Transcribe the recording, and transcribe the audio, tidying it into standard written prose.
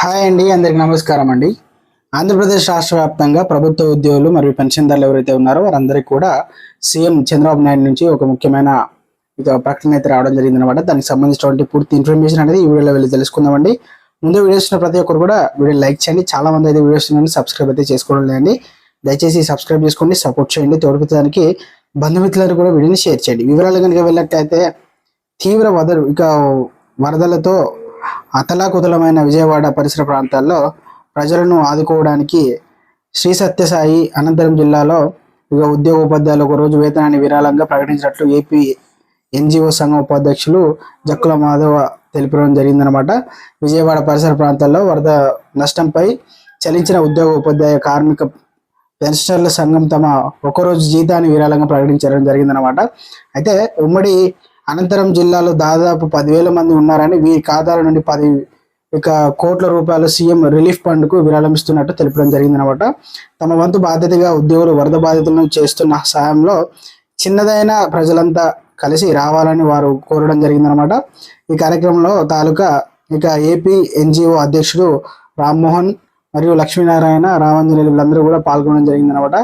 Hi అండి, అందరికి నమస్కారం అండి. ఆంధ్రప్రదేశ్ రాష్ట్ర వ్యాప్తంగా ప్రభుత్వ ఉద్యోగులు మరియు పెన్షన్దారులు ఎవరైతే ఉన్నారో వారందరికీ కూడా సీఎం చంద్రబాబు నాయుడు నుంచి ఒక ముఖ్యమైన ప్రకటన అయితే రావడం జరిగిందనమాట. దానికి సంబంధించినటువంటి పూర్తి ఇన్ఫర్మేషన్ అనేది ఈ వీడియోలో వెళ్ళి తెలుసుకుందామండి. ముందు వీడియోస్ ప్రతి ఒక్కరు కూడా వీడియో లైక్ చేయండి. చాలా మంది అయితే వీడియోస్ సబ్స్క్రైబ్ అయితే చేసుకోవడం లేదండి. దయచేసి సబ్స్క్రైబ్ చేసుకోండి, సపోర్ట్ చేయండి. తోడ్పుతానికి బంధుమిత్రులకు కూడా వీడియోని షేర్ చేయండి. వివరాలు కనుక వెళ్ళినట్టయితే తీవ్ర వరదలతో అతలాకుతలమైన విజయవాడ పరిసర ప్రాంతాల్లో ప్రజలను ఆదుకోవడానికి శ్రీ సత్యసాయి అనంతపురం జిల్లాలో ఉద్యోగ ఉపాధ్యాయులు ఒక రోజు వేతనాన్ని విరాళంగా ప్రకటించినట్లు ఏపీ ఎన్జిఓ సంఘం ఉపాధ్యక్షులు జక్కుల మాధవ తెలిపడం జరిగిందనమాట. విజయవాడ పరిసర ప్రాంతాల్లో వరద నష్టంపై చలించిన ఉద్యోగ ఉపాధ్యాయ కార్మిక పెన్షనర్ల సంఘం తమ ఒకరోజు జీతాన్ని విరాళంగా ప్రకటించడం జరిగిందనమాట. అయితే ఉమ్మడి అనంతపురం జిల్లాలో దాదాపు 10,000 మంది ఉన్నారని వీరి ఖాతాల నుండి 10 కోట్ల రూపాయలు సీఎం రిలీఫ్ ఫండ్ కు విరాళమిస్తున్నట్టు తెలపడం జరిగిందనమాట. తమ వంతు బాధ్యతగా ఉద్యోగులు వరద బాధితులను చేస్తున్న సహాయంలో చిన్నదైన ప్రజలంతా కలిసి రావాలని వారు కోరడం జరిగిందనమాట. ఈ కార్యక్రమంలో తాలూకా ఏపీ ఎన్జిఓ అధ్యక్షుడు రామ్మోహన్ మరియు లక్ష్మీనారాయణ రామాంజనేయులు వీళ్ళందరూ కూడా పాల్గొనడం జరిగిందనమాట.